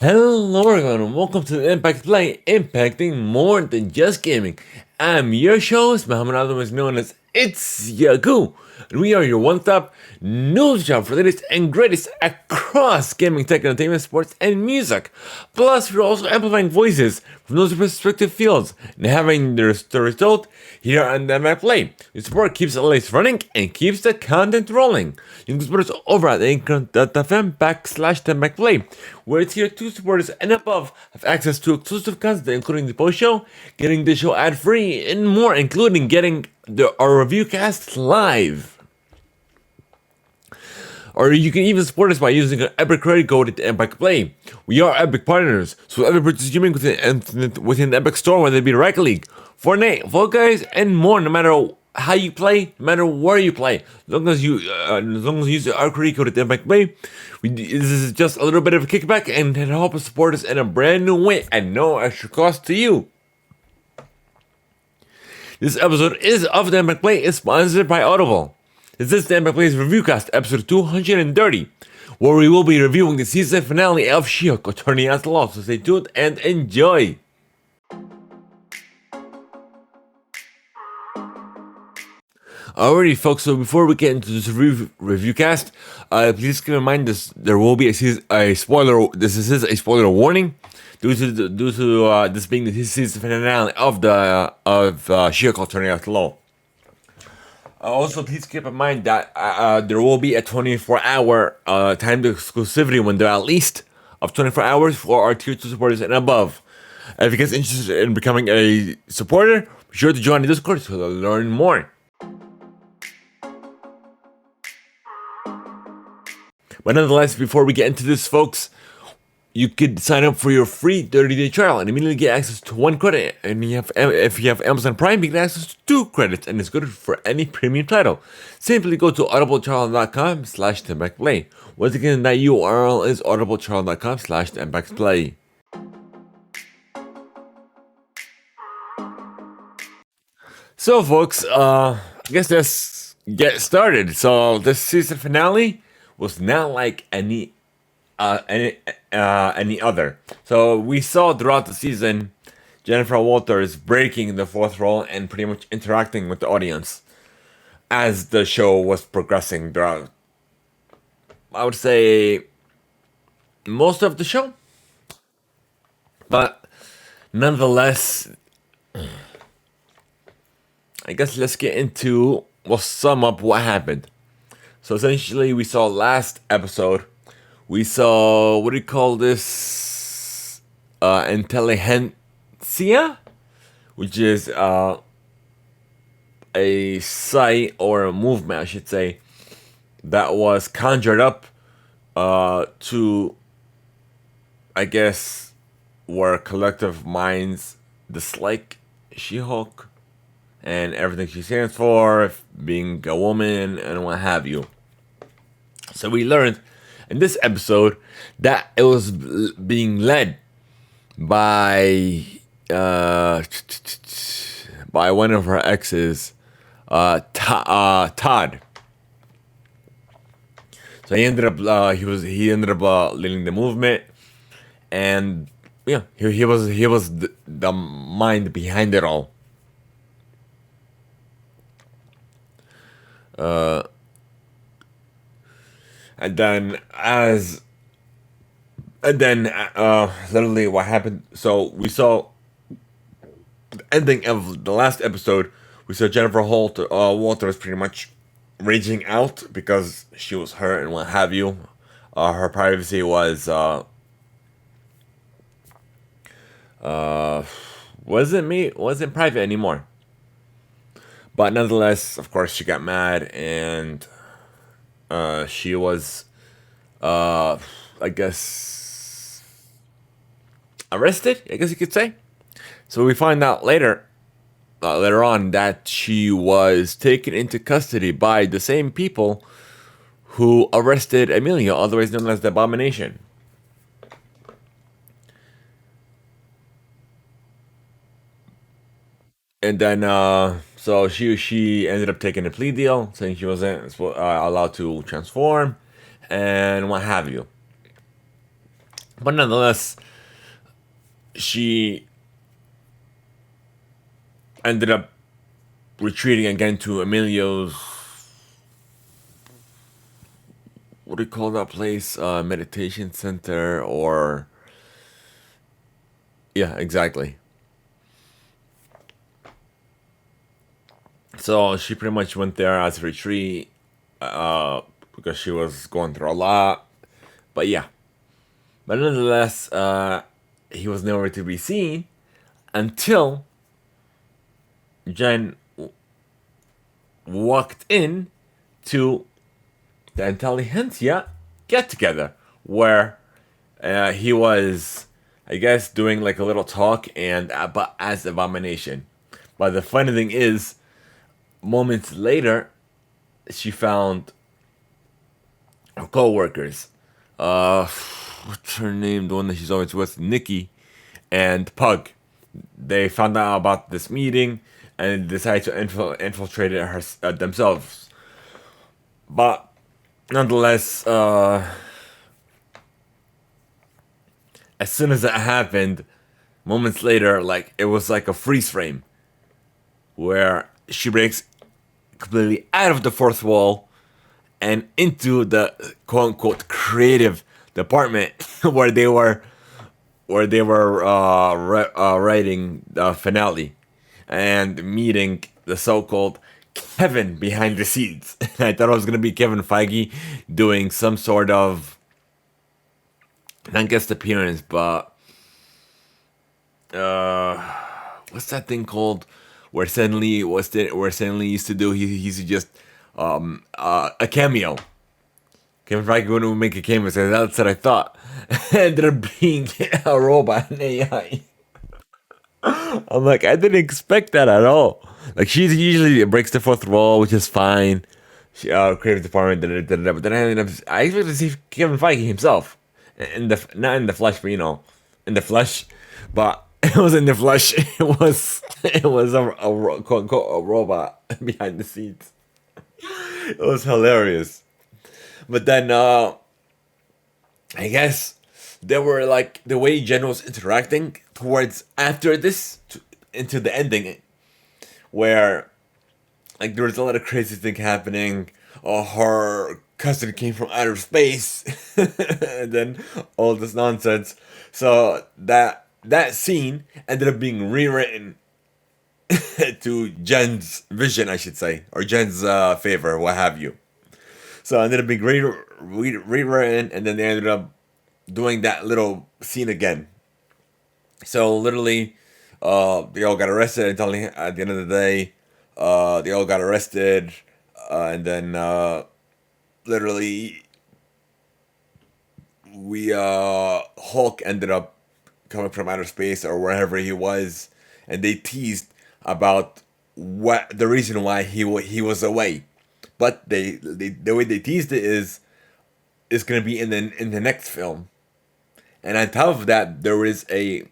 Hello everyone and welcome to the Impact Play, impacting more than just gaming. I'm your host, Muhammad otherwise known as It's Yaku, and we are your one-stop news shop for the latest and greatest across gaming, tech, entertainment, sports, and music. Plus, we're also amplifying voices from those respective fields and having the result here on the Impact Play. Your support keeps the lights running and keeps the content rolling. You can support us over at anchor.fm/Theimpactplay, where it's here to supporters and above have access to exclusive content, including the post show, getting the show ad free, and more, including getting our review cast live. Or you can even support us by using an Epic credit code at the Epic Play. We are Epic partners, so every purchase you make within the Epic store, whether it be Rocket League, Fortnite, Fall Guys, and more, no matter how you play, no matter where you play, as long as you use our credit code at the Epic Play, this is just a little bit of a kickback and to help us support us in a brand new way at no extra cost to you. This episode of the Impact Play is sponsored by Audible. This is the Impact Play's Reviewcast, episode 230, where we will be reviewing the season finale of She-Hulk, Attorney at Law, so stay tuned and enjoy. Alrighty, folks, so before we get into this review cast, please keep in mind there will be a spoiler. This is a spoiler warning due to this being the season finale of She-Hulk, Attorney at Law. Also, please keep in mind that there will be a 24-hour timed exclusivity window, at least of 24 hours for our tier 2 supporters and above. If you guys are interested in becoming a supporter, be sure to join the Discord to learn more. But nonetheless, before we get into this, folks, you could sign up for your free 30-day trial and immediately get access to 1 credit. And if you have Amazon Prime, you get access to 2 credits, and it's good for any premium title. Simply go to audibletrial.com/Theimpactplay. Once again, that URL is audibletrial.com/Theimpactplay. So, folks, I guess let's get started. So, this season finale was not like any other. So we saw throughout the season Jennifer Walters breaking the fourth wall and pretty much interacting with the audience as the show was progressing throughout, I would say, most of the show. But nonetheless, I guess let's get into, we'll sum up what happened. So essentially, we saw last episode, we saw, what do you call this? Intelligentsia? Which is a site or a movement, I should say, that was conjured up to, I guess, where collective minds dislike She-Hulk and everything she stands for, being a woman and what have you. So we learned in this episode that it was being led by one of her exes, Todd. So he ended up leading the movement, and yeah, he was the mind behind it all. And then literally what happened. So we saw the ending of the last episode. We saw Jennifer Walters pretty much raging out because she was hurt and what have you. Her privacy wasn't private anymore. But nonetheless, of course, she got mad and she was, I guess, arrested, I guess you could say. So we find out later on that she was taken into custody by the same people who arrested Amelia, otherwise known as the Abomination. And then, so she ended up taking a plea deal, saying she wasn't allowed to transform, and what have you. But nonetheless, she ended up retreating again to Emilio's, what do you call that place? Meditation center, or yeah, exactly. So she pretty much went there as a retreat, because she was going through a lot. But yeah, but nonetheless, he was nowhere to be seen until Jen walked in to the intelligentsia get together, where he was, I guess, doing like a little talk and but as Abomination. But the funny thing is, moments later, she found her co-workers. What's her name? The one that she's always with, Nikki and Pug. They found out about this meeting and decided to infiltrate it themselves. But nonetheless, as soon as that happened, moments later, like it was like a freeze frame where she breaks completely out of the fourth wall and into the quote unquote creative department where they were writing the finale and meeting the so-called Kevin behind the scenes. I thought it was gonna be Kevin Feige doing some sort of not guest appearance, but what's that thing called? Where Stanley used to do? He used to just a cameo. Kevin Feige wouldn't make a cameo. So that's what I thought. Ended up being a robot, an AI. I'm like, I didn't expect that at all. Like she usually breaks the fourth wall, which is fine. She, creative department, but then I expected to see Kevin Feige himself, in the not in the flesh, but in the flesh. But it was in the flesh. It was quote unquote a robot behind the scenes. It was hilarious. But then I guess they were like the way Jen was interacting towards after this into the ending, where like there was a lot of crazy thing happening. Her cousin came from outer space, and then all this nonsense. So that scene ended up being rewritten to Jen's vision, I should say, or Jen's favor, what have you. So it ended up being rewritten, and then they ended up doing that little scene again. So literally, they all got arrested. Until at the end of the day, they all got arrested, and then literally, we Hulk ended up coming from outer space or wherever he was, and they teased about what the reason why he was away. But the way they teased it is gonna be in the next film, and on top of that, there is a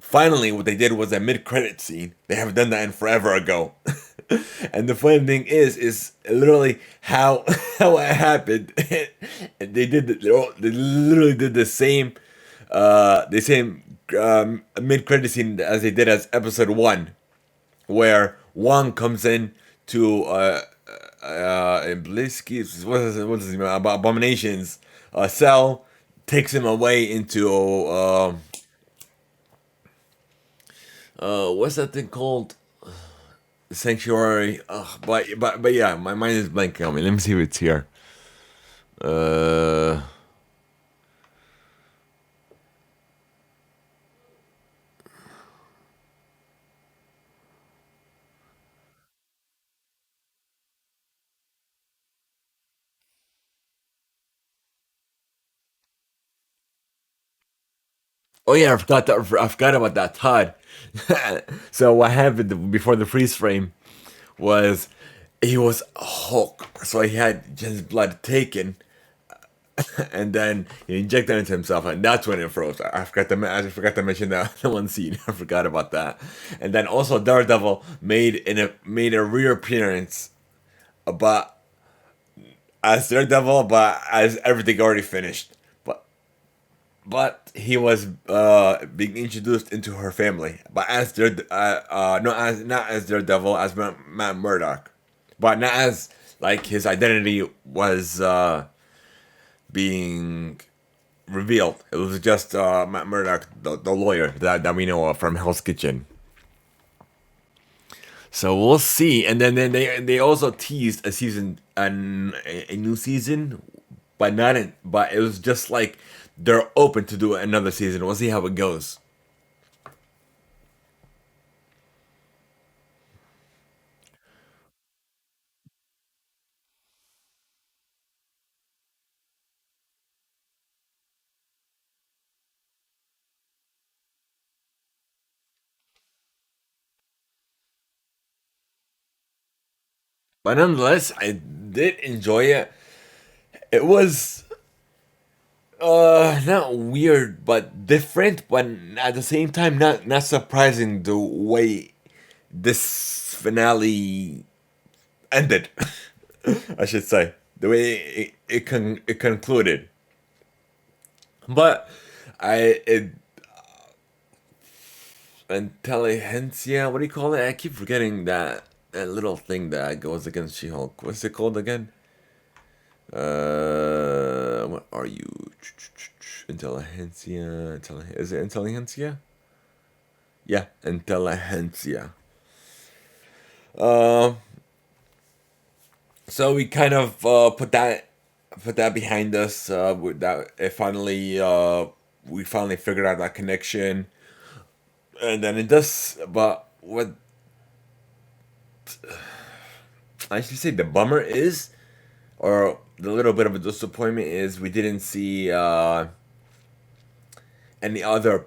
finally what they did was a mid credit scene. They haven't done that in forever ago. And the funny thing is literally how how it happened. And they literally did the same mid credit scene as they did as episode one, where Wong comes in to Blisky's what's his name, Abomination's cell, takes him away into what's that thing called? The sanctuary. But yeah, my mind is blanking on me. Let me see if it's here. Uh. Oh yeah, I forgot about that, Todd. So what happened before the freeze frame was he was Hulk, so he had his blood taken, and then he injected it into himself, and that's when it froze. I forgot to mention that the one scene. I forgot about that. And then also Daredevil made a reappearance, but as Daredevil, but as everything already finished. But but he was being introduced into her family, but as their no, as not as their devil, as Matt Murdock, but not as like his identity was being revealed. It was just Matt Murdock, the lawyer that we know of from Hell's Kitchen. So we'll see. And then they also teased a season, a new season, but not in, but it was just like they're open to do another season. We'll see how it goes. But nonetheless, I did enjoy it. It was not weird but different, but at the same time not surprising the way this finale ended. I should say the way it concluded. But I it intelligentsia. What do you call it? I keep forgetting that little thing that goes against She-Hulk. What's it called again? What are you? Intelligentsia. Is it intelligentsia? Yeah, intelligentsia. Um. So we kind of put that behind us. With that, it finally we finally figured out that connection, and then it does. But what I should say the bummer is, or the little bit of a disappointment is, we didn't see any other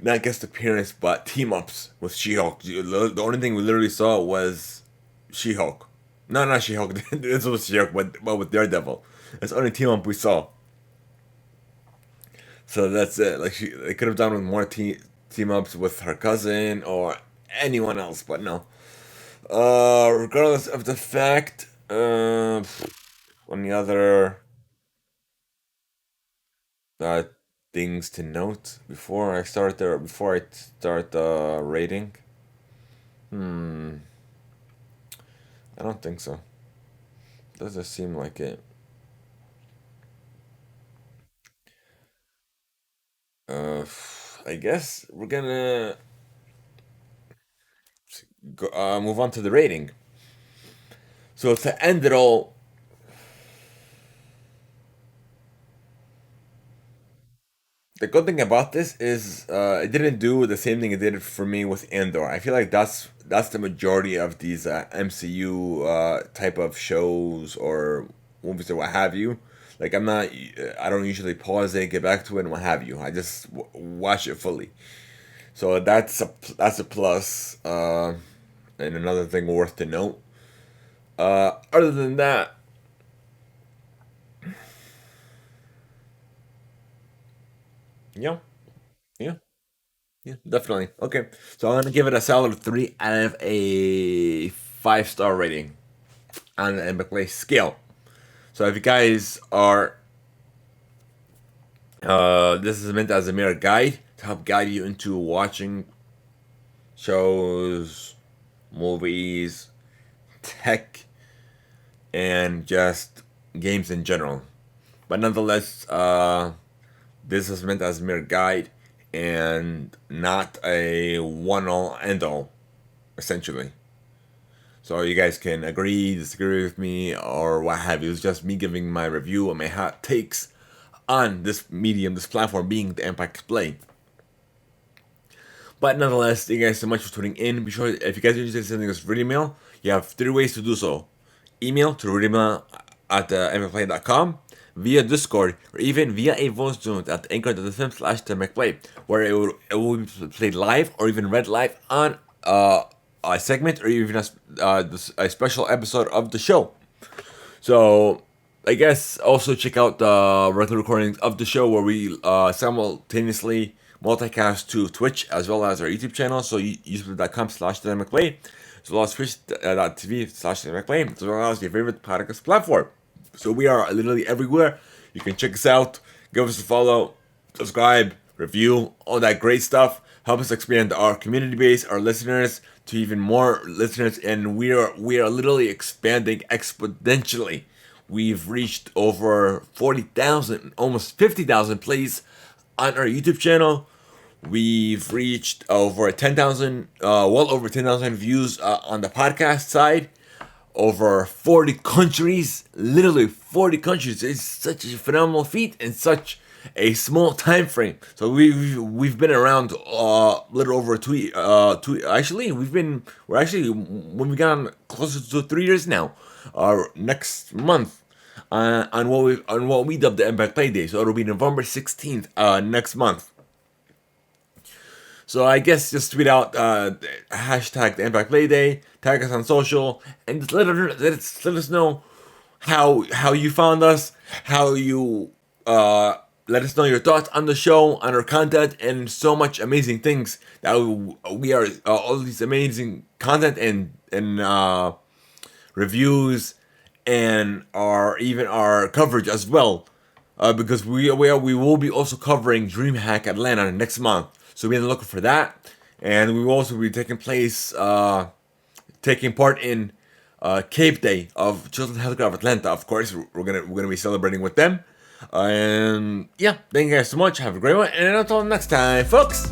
not guest appearance, but team ups with She-Hulk. The only thing we literally saw was She-Hulk. No, not She-Hulk. This was She-Hulk, but with Daredevil. That's the only team up we saw. So that's it. Like they could have done with more team ups with her cousin or anyone else, but no. Regardless of the fact, any other uh, things to note before I start rating? Hmm, I don't think so. Doesn't seem like it. Uh, I guess we're gonna move on to the rating. So to end it all, the good thing about this is it didn't do the same thing it did for me with Andor. I feel like that's the majority of these MCU type of shows or movies or what have you. Like I don't usually pause it, get back to it, and what have you. I just watch it fully. So that's a plus. And another thing worth to note. Other than that, yeah, yeah, yeah, definitely. Okay, so I'm gonna give it a solid 3 out of a 5-star rating on the Theimpactplay scale. So if you guys are, this is meant as a mere guide to help guide you into watching shows, movies, tech, and just games in general. But nonetheless, this is meant as a mere guide and not a one all end all, essentially. So you guys can agree, disagree with me, or what have you. It's just me giving my review and my hot takes on this medium, this platform being the Impact Play. But nonetheless, thank you guys so much for tuning in. Be sure, if you guys are interested in sending us reading mail, you have 3 ways to do so. Email to readingmail at mfplay.com, via Discord, or even via a voice note at anchor.fm/mcplay, where it will be played live or even read live on a segment or even a special episode of the show. So I guess also check out the regular recordings of the show where we simultaneously multicast to Twitch as well as our YouTube channel. So youtube.com/dynamicplay, as well as twitch.tv/dynamicplay, as well as your favorite podcast platform. So we are literally everywhere. You can check us out, give us a follow, subscribe, review, all that great stuff. Help us expand our community base, our listeners, to even more listeners, and we are literally expanding exponentially. We've reached over 40,000, almost 50,000 plays on our YouTube channel. We've reached over 10,000, well over 10,000 views on the podcast side. Over 40 countries, literally 40 countries. It's such a phenomenal feat in such a small time frame. So we've been around little over two. Actually, we're actually when we got on closer to 3 years now. Next month on what we dubbed the Impact Play Day. So it'll be November 16th next month. So I guess just tweet out hashtag the Impact Play Day, tag us on social, and just let us know how you found us, how you let us know your thoughts on the show, on our content, and so much amazing things that we are all these amazing content and reviews and our coverage as well. Because we will be also covering DreamHack Atlanta next month. So be on the lookout for that, and we will also be taking part in Cape Day of Children's Healthcare of Atlanta. Of course, we're gonna be celebrating with them, and yeah, thank you guys so much. Have a great one, and until next time, folks.